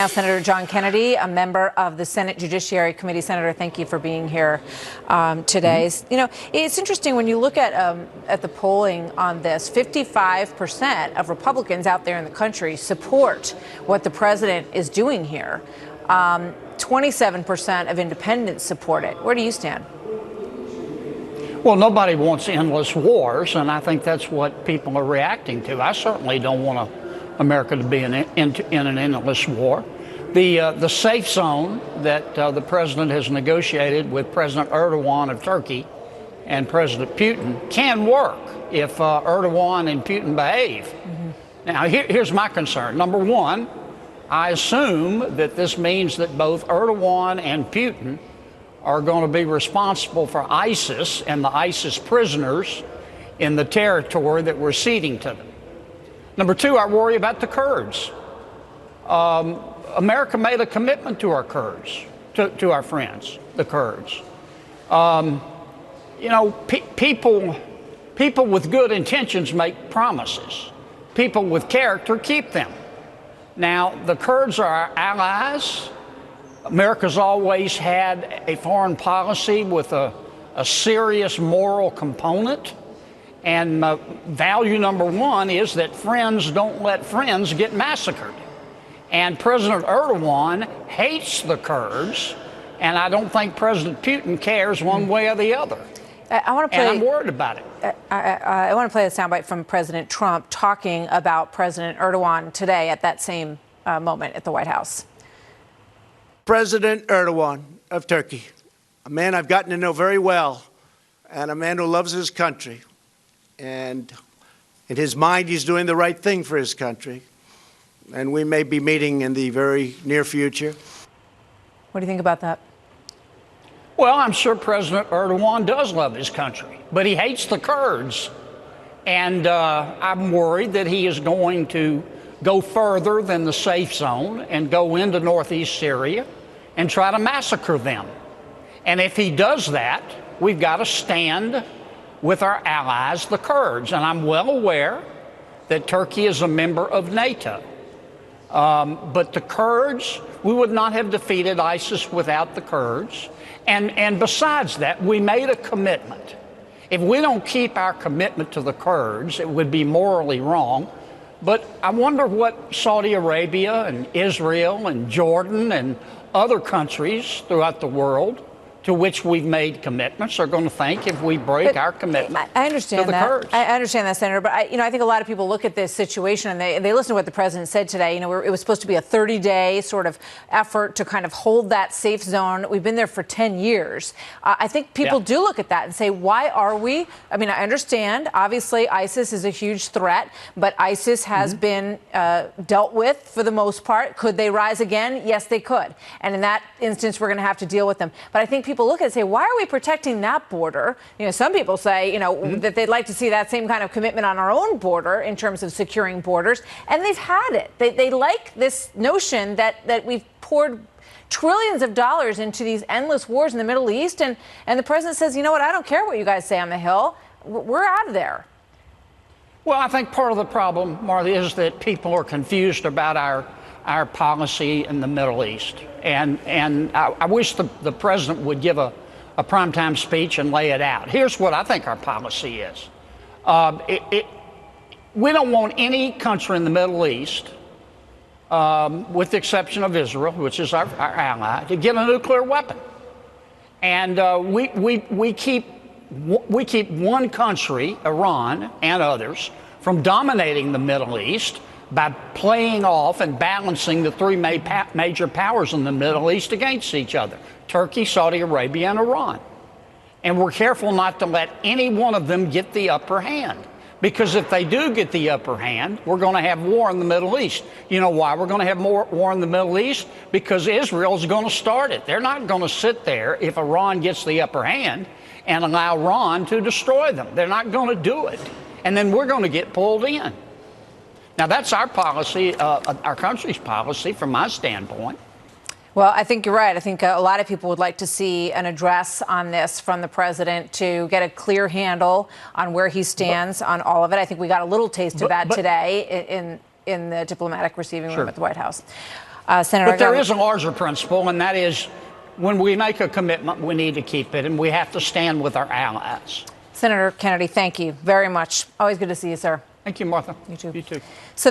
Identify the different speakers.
Speaker 1: Now, Senator John Kennedy, a member of the Senate Judiciary Committee. Senator, thank you for being here today. You know, it's interesting when you look at the polling on this. 55% of Republicans out there in the country support what the president is doing here. 27% of independents support it. Where do you stand?
Speaker 2: Well, nobody wants endless wars, and I think that's what people are reacting to. I certainly don't want America to be in an endless war. The safe zone that the president has negotiated with President Erdogan of Turkey and President Putin can work if Erdogan and Putin behave. Mm-hmm. Now, here's my concern. Number one, I assume that this means that both Erdogan and Putin are going to be responsible for ISIS and the ISIS prisoners in the territory that we're ceding to them. Number two, I worry about the Kurds. America made a commitment to our Kurds, to our friends, the Kurds. You know, people with good intentions make promises. People with character keep them. Now, the Kurds are our allies. America's always had a foreign policy with a serious moral component. And value number one is that friends don't let friends get massacred. And President Erdogan hates the Kurds, and I don't think President Putin cares one way or the other. And I'm worried about it.
Speaker 1: I want to play a soundbite from President Trump talking about President Erdogan today at that same moment at the White House.
Speaker 3: President Erdogan of Turkey, a man I've gotten to know very well, and a man who loves his country. And in his mind, he's doing the right thing for his country. And we may be meeting in the very near future.
Speaker 1: What do you think about that?
Speaker 2: Well, I'm sure President Erdogan does love his country, but he hates the Kurds. And I'm worried that he is going to go further than the safe zone and go into northeast Syria and try to massacre them. And if he does that, we've got to stand with our allies, the Kurds. And I'm well aware that Turkey is a member of NATO. But the Kurds, we would not have defeated ISIS without the Kurds. And besides that, we made a commitment. If we don't keep our commitment to the Kurds, it would be morally wrong. But I wonder what Saudi Arabia and Israel and Jordan and other countries throughout the world to which we've made commitments are going to think if we break our commitment.
Speaker 1: I understand
Speaker 2: to the
Speaker 1: that.
Speaker 2: Kurds.
Speaker 1: I understand that, Senator. But I think a lot of people look at this situation and they listen to what the president said today. You know, it was supposed to be a 30-day sort of effort to kind of hold that safe zone. We've been there for 10 years. I think people do look at that and say, why are we? I mean, I understand. Obviously, ISIS is a huge threat, but ISIS has been dealt with for the most part. Could they rise again? Yes, they could. And in that instance, we're going to have to deal with them. But I think people look at it and say, why are we protecting that border? You know, some people say, you know, that they'd like to see that same kind of commitment on our own border in terms of securing borders. And they've had it. They like this notion that we've poured trillions of dollars into these endless wars in the Middle East. And the president says, you know what, I don't care what you guys say on the Hill. We're out of there.
Speaker 2: Well, I think part of the problem, Martha, is that people are confused about our policy in the Middle East. And I wish the president would give a primetime speech and lay it out. Here's what I think our policy is. We don't want any country in the Middle East, with the exception of Israel, which is our ally, to get a nuclear weapon. And we keep one country, Iran and others, from dominating the Middle East by playing off and balancing the three major powers in the Middle East against each other: Turkey, Saudi Arabia, and Iran. And we're careful not to let any one of them get the upper hand. Because if they do get the upper hand, we're going to have war in the Middle East. You know why we're going to have more war in the Middle East? Because Israel's going to start it. They're not going to sit there if Iran gets the upper hand and allow Iran to destroy them. They're not going to do it. And then we're going to get pulled in. Now, that's our policy, our country's policy from my standpoint.
Speaker 1: Well, I think you're right. I think a lot of people would like to see an address on this from the president to get a clear handle on where he stands on all of it. I think we got a little taste of that today in the diplomatic receiving room at the White House. Senator,
Speaker 2: But there is a larger principle, and that is when we make a commitment, we need to keep it, and we have to stand with our allies.
Speaker 1: Senator Kennedy, thank you very much. Always good to see you, sir.
Speaker 2: Thank you, Martha.
Speaker 1: You too.
Speaker 2: You too.
Speaker 1: So